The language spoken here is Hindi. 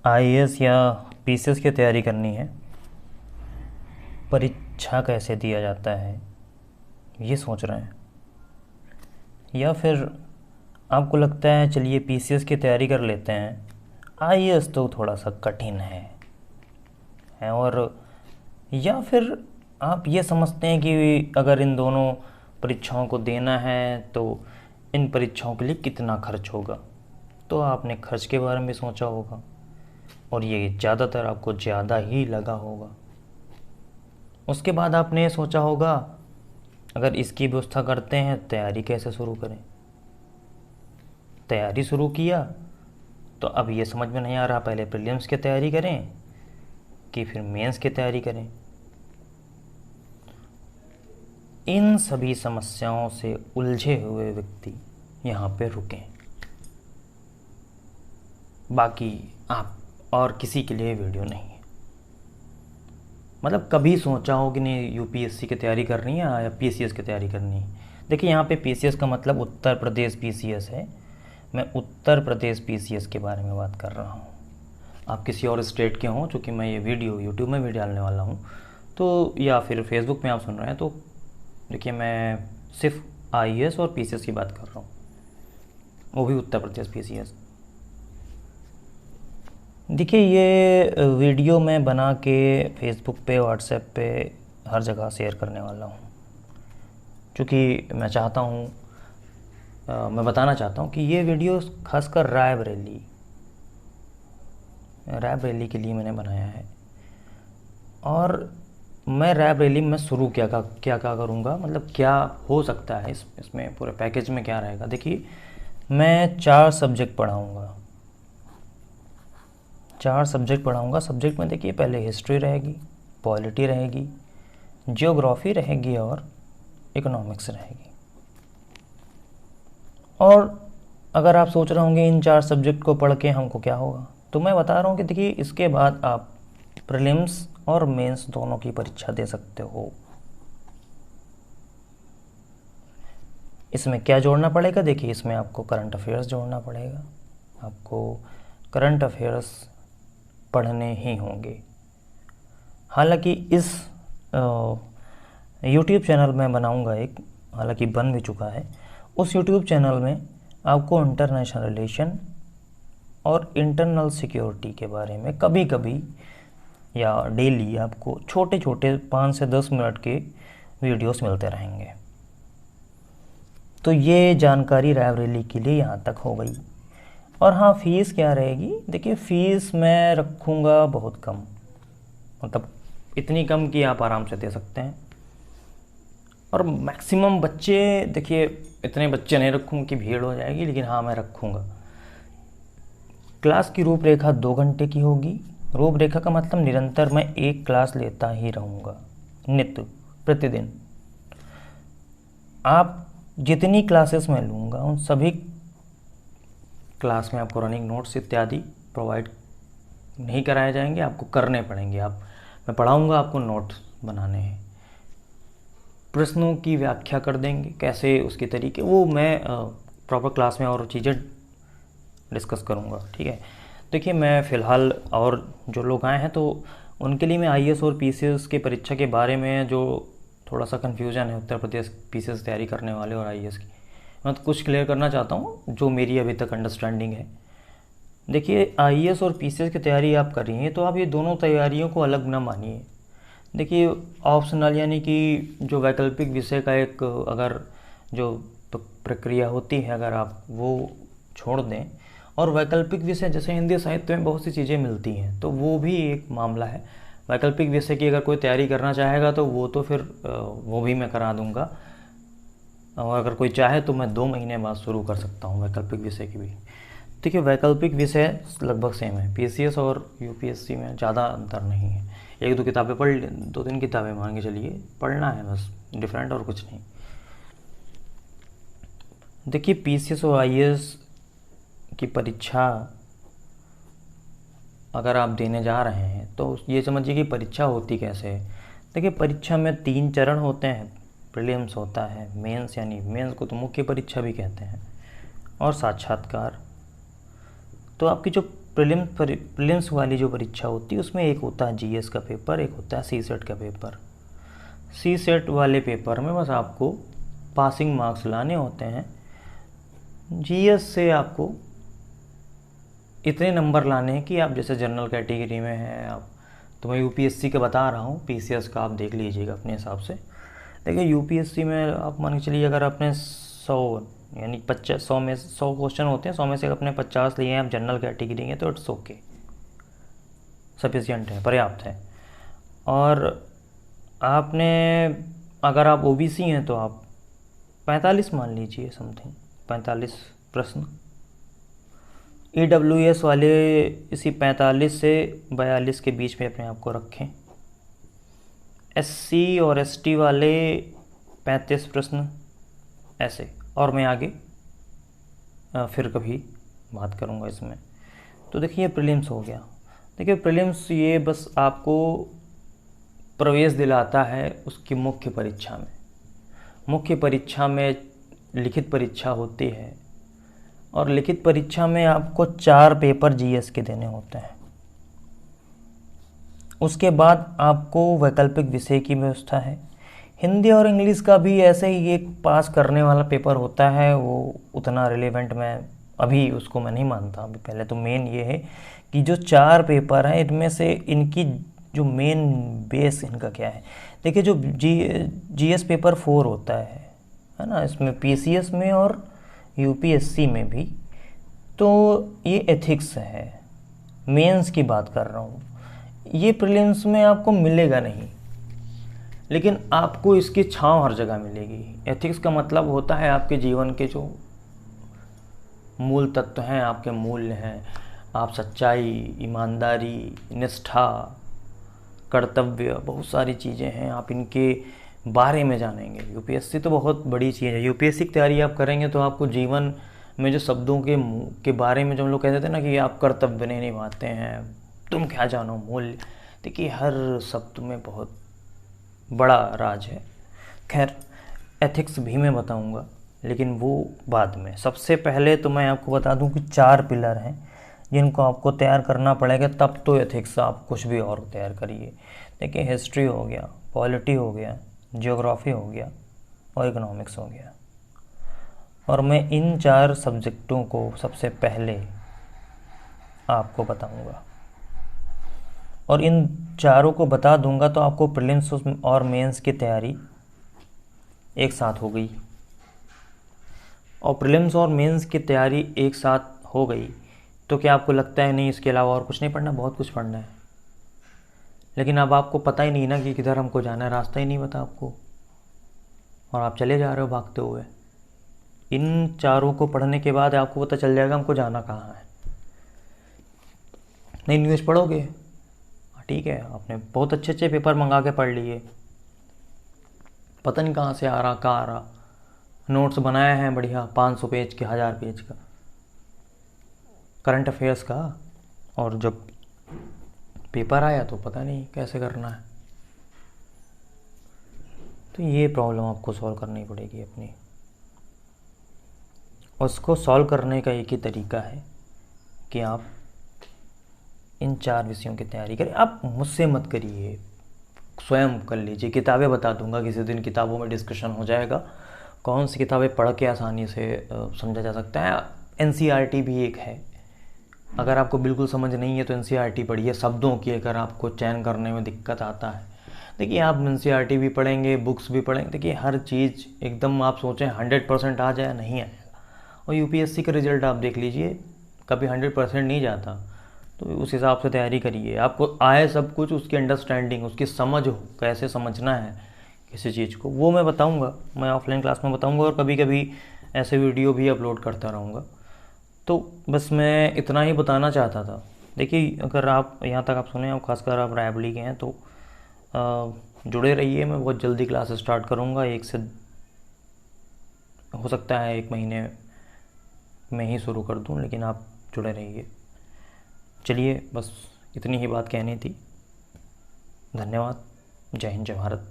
आईएएस या पीसीएस की तैयारी करनी है, परीक्षा कैसे दिया जाता है ये सोच रहे हैं, या फिर आपको लगता है चलिए पीसीएस की तैयारी कर लेते हैं, आईएएस तो थोड़ा सा कठिन है। और या फिर आप ये समझते हैं कि अगर इन दोनों परीक्षाओं को देना है तो इन परीक्षाओं के लिए कितना खर्च होगा, तो आपने खर्च के बारे में सोचा होगा और ये ज़्यादातर आपको ज़्यादा ही लगा होगा। उसके बाद आपने सोचा होगा अगर इसकी व्यवस्था करते हैं तैयारी कैसे शुरू करें। तैयारी शुरू किया तो अब ये समझ में नहीं आ रहा पहले प्रीलिम्स की तैयारी करें कि फिर मेंस की तैयारी करें। इन सभी समस्याओं से उलझे हुए व्यक्ति यहाँ पे रुकें, बाकी आप और किसी के लिए वीडियो नहीं है। मतलब कभी सोचा हो कि नहीं यूपीएससी की तैयारी करनी है या पीसीएस की तैयारी करनी है। देखिए यहाँ पे पीसीएस का मतलब उत्तर प्रदेश पीसीएस है, मैं उत्तर प्रदेश पीसीएस के बारे में बात कर रहा हूँ। आप किसी और स्टेट के हों, चूँकि मैं ये वीडियो यूट्यूब में भी डालने वाला हूँ तो, या फिर फेसबुक में आप सुन रहे हैं, तो देखिए मैं सिर्फ आईएएस और पीसीएस की बात कर रहा हूँ, वो भी उत्तर प्रदेश पीसीएस। देखिए ये वीडियो मैं बना के फेसबुक पे, व्हाट्सएप पे हर जगह शेयर करने वाला हूँ, क्योंकि मैं चाहता हूँ, मैं बताना चाहता हूँ कि ये वीडियो खासकर रायबरेली के लिए मैंने बनाया है। और मैं रायबरेली में शुरू क्या करूँगा, मतलब क्या हो सकता है इसमें पूरे पैकेज में क्या रहेगा। देखिए मैं 4 सब्जेक्ट पढ़ाऊँगा। सब्जेक्ट में देखिए पहले हिस्ट्री रहेगी, पॉलिटी रहेगी, जियोग्राफी रहेगी और इकोनॉमिक्स रहेगी। और अगर आप सोच रहे होंगे इन 4 सब्जेक्ट को पढ़ के हमको क्या होगा, तो मैं बता रहा हूँ कि देखिए इसके बाद आप प्रीलिम्स और मेंस दोनों की परीक्षा दे सकते हो। इसमें क्या जोड़ना पड़ेगा, देखिए इसमें आपको करंट अफेयर्स जोड़ना पड़ेगा, आपको करंट अफेयर्स पढ़ने ही होंगे। हालांकि इस यूट्यूब चैनल में बनाऊंगा एक, हालांकि बन भी चुका है, उस यूट्यूब चैनल में आपको इंटरनेशनल रिलेशन और इंटरनल सिक्योरिटी के बारे में कभी कभी या डेली आपको छोटे छोटे 5 से 10 मिनट के वीडियोस मिलते रहेंगे। तो ये जानकारी रायबरेली के लिए यहाँ तक हो गई। और हाँ, फ़ीस क्या रहेगी, देखिए फ़ीस मैं रखूँगा बहुत कम, मतलब इतनी कम कि आप आराम से दे सकते हैं। और मैक्सिमम बच्चे, देखिए इतने बच्चे नहीं रखूँगा कि भीड़ हो जाएगी, लेकिन हाँ मैं रखूँगा। क्लास की रूपरेखा 2 घंटे की होगी। रूपरेखा का मतलब निरंतर मैं एक क्लास लेता ही रहूँगा, नित्य प्रतिदिन। आप जितनी क्लासेस मैं लूँगा उन सभी क्लास में आपको रनिंग नोट्स इत्यादि प्रोवाइड नहीं कराए जाएंगे, आपको करने पड़ेंगे। मैं पढ़ाऊँगा, आपको नोट्स बनाने हैं, प्रश्नों की व्याख्या कर देंगे कैसे, उसके तरीके वो मैं प्रॉपर क्लास में और चीज़ें डिस्कस करूँगा। ठीक है, देखिए मैं फ़िलहाल और जो लोग आए हैं तो उनके लिए मैं आईएएस और पीसीएस की परीक्षा के बारे में जो थोड़ा सा कन्फ्यूज़न है उत्तर प्रदेश पीसीएस तैयारी करने वाले और आईएएस की, मैं तो कुछ क्लियर करना चाहता हूँ जो मेरी अभी तक अंडरस्टैंडिंग है। देखिए आईएएस और पीसीएस की तैयारी आप कर रही हैं तो आप ये दोनों तैयारियों को अलग ना मानिए। देखिए ऑप्शनल यानी कि जो वैकल्पिक विषय का एक अगर जो प्रक्रिया होती है, अगर आप वो छोड़ दें और वैकल्पिक विषय जैसे हिंदी साहित्य में बहुत सी चीज़ें मिलती हैं तो वो भी एक मामला है। वैकल्पिक विषय की अगर कोई तैयारी करना चाहेगा तो वो तो फिर वो भी मैं करा दूँगा, और अगर कोई चाहे तो मैं 2 महीने बाद शुरू कर सकता हूँ वैकल्पिक विषय की भी। देखिए वैकल्पिक विषय लगभग सेम है, पीसीएस और यूपीएससी में ज़्यादा अंतर नहीं है। 1-2 किताबें पढ़, 2-3 किताबें मान के चलिए पढ़ना है बस, डिफरेंट और कुछ नहीं। देखिए पीसीएस और आईएएस की परीक्षा अगर आप देने जा रहे हैं तो ये समझिए कि परीक्षा होती कैसे है। देखिए परीक्षा में 3 चरण होते हैं, प्रीलिम्स होता है, मेंस यानी मेंस को तो मुख्य परीक्षा भी कहते हैं, और साक्षात्कार। तो आपकी जो प्रीलिम्स वाली जो परीक्षा होती है उसमें एक होता है जीएस का पेपर, एक होता है सी सेट का पेपर। सी सेट वाले पेपर में बस आपको पासिंग मार्क्स लाने होते हैं। जीएस से आपको इतने नंबर लाने हैं कि आप जैसे जनरल कैटेगरी में हैं आप, तो मैं यूपीएससी का बता रहा हूँ, पीसीएस का आप देख लीजिएगा अपने हिसाब से। देखिए यूपीएससी में आप मान के चलिए अगर आपने 100 यानी 100 में 100 क्वेश्चन होते हैं, 100 में से अपने 50 लिए हैं आप जनरल कैटेगरी हैं, तो इट्स ओके, सफिशिएंट है, पर्याप्त है। और आपने अगर आप ओबीसी हैं तो आप 45 मान लीजिए, समथिंग 45 प्रश्न। ईडब्ल्यूएस वाले इसी 45 से 42 के बीच में अपने आप को रखें। एससी और एसटी वाले 35 प्रश्न, ऐसे। और मैं आगे फिर कभी बात करूंगा इसमें। तो देखिए प्रीलिम्स हो गया। देखिए प्रीलिम्स ये बस आपको प्रवेश दिलाता है उसकी मुख्य परीक्षा में। मुख्य परीक्षा में लिखित परीक्षा होती है, और लिखित परीक्षा में आपको 4 पेपर जीएस के देने होते हैं। उसके बाद आपको वैकल्पिक विषय की व्यवस्था है। हिंदी और इंग्लिश का भी ऐसे ही एक पास करने वाला पेपर होता है, वो उतना रिलेवेंट मैं अभी उसको मैं नहीं मानता। अभी पहले तो मेन ये है कि जो 4 पेपर हैं इनमें से इनकी जो मेन बेस इनका क्या है। देखिए जो जीएस पेपर 4 होता है ना, इसमें पीसीएस में और यूपीएससी में भी, तो ये एथिक्स है। मेंस की बात कर रहा हूँ, ये प्रीलिम्स में आपको मिलेगा नहीं, लेकिन आपको इसकी छांव हर जगह मिलेगी। एथिक्स का मतलब होता है आपके जीवन के जो मूल तत्व हैं, आपके मूल्य हैं, आप सच्चाई, ईमानदारी, निष्ठा, कर्तव्य, बहुत सारी चीज़ें हैं, आप इनके बारे में जानेंगे। यूपीएससी तो बहुत बड़ी चीज़ है। यूपीएससी की तैयारी आप करेंगे तो आपको जीवन में जो शब्दों के बारे में जो हम लोग कहते थे ना कि आप कर्तव्य नहीं निभाते हैं, तुम क्या जानो मूल्य, देखिए हर शब्द में बहुत बड़ा राज है। खैर एथिक्स भी मैं बताऊंगा, लेकिन वो बाद में। सबसे पहले तो मैं आपको बता दूं कि 4 पिलर हैं जिनको आपको तैयार करना पड़ेगा, तब तो एथिक्स आप कुछ भी और तैयार करिए। देखिए हिस्ट्री हो गया, पॉलिटी हो गया, ज्योग्राफी हो गया और इकोनॉमिक्स हो गया। और मैं इन 4 सब्जेक्टों को सबसे पहले आपको बताऊंगा, और इन चारों को बता दूंगा तो आपको प्रीलिम्स और मेंस की तैयारी एक साथ हो गई। और प्रीलिम्स और मेंस की तैयारी एक साथ हो गई तो क्या आपको लगता है नहीं इसके अलावा और कुछ नहीं पढ़ना? बहुत कुछ पढ़ना है, लेकिन अब आपको पता ही नहीं ना कि किधर हमको जाना है, रास्ता ही नहीं पता आपको, और आप चले जा रहे हो भागते हुए। इन चारों को पढ़ने के बाद आपको पता चल जाएगा हमको जाना कहाँ है। नहीं न्यूज़ पढ़ोगे, ठीक है, आपने बहुत अच्छे अच्छे पेपर मंगा के पढ़ लिए, पता नहीं कहाँ से आ रहा, कहाँ आ रहा। नोट्स बनाए हैं बढ़िया 500 पेज के, 1000 पेज का करंट अफेयर्स का, और जब पेपर आया तो पता नहीं कैसे करना है। तो ये प्रॉब्लम आपको सॉल्व करनी पड़ेगी अपनी। उसको सॉल्व करने का एक ही तरीका है कि आप इन 4 विषयों की तैयारी करें। आप मुझसे मत करिए, स्वयं कर लीजिए। किताबें बता दूंगा किसी दिन, किताबों में डिस्कशन हो जाएगा कौन सी किताबें पढ़ के आसानी से समझा जा सकता है। एनसीईआरटी भी एक है, अगर आपको बिल्कुल समझ नहीं है तो एनसीईआरटी पढ़िए। शब्दों की अगर आपको चयन करने में दिक्कत आता है, देखिए आप एनसीईआरटी भी पढ़ेंगे, बुक्स भी पढ़ेंगे, देखिए हर चीज़ एकदम आप सोचें 100% आ जाए, नहीं आएगा। और यूपीएससी का रिजल्ट आप देख लीजिए, कभी 100% नहीं जाता, तो उस हिसाब से तैयारी करिए। आपको आए सब कुछ, उसकी अंडरस्टैंडिंग, उसकी समझ हो, कैसे समझना है किसी चीज़ को, वो मैं बताऊंगा, मैं ऑफलाइन क्लास में बताऊंगा, और कभी कभी ऐसे वीडियो भी अपलोड करता रहूँगा। तो बस मैं इतना ही बताना चाहता था। देखिए अगर आप यहाँ तक आप सुने, और ख़ासकर आप रायबरेली के हैं तो जुड़े रहिए। मैं बहुत जल्दी क्लास स्टार्ट करूँगा, हो सकता है 1 महीने में ही शुरू कर दूँ, लेकिन आप जुड़े रहिए। चलिए बस इतनी ही बात कहनी थी। धन्यवाद। जय हिंद, जय भारत।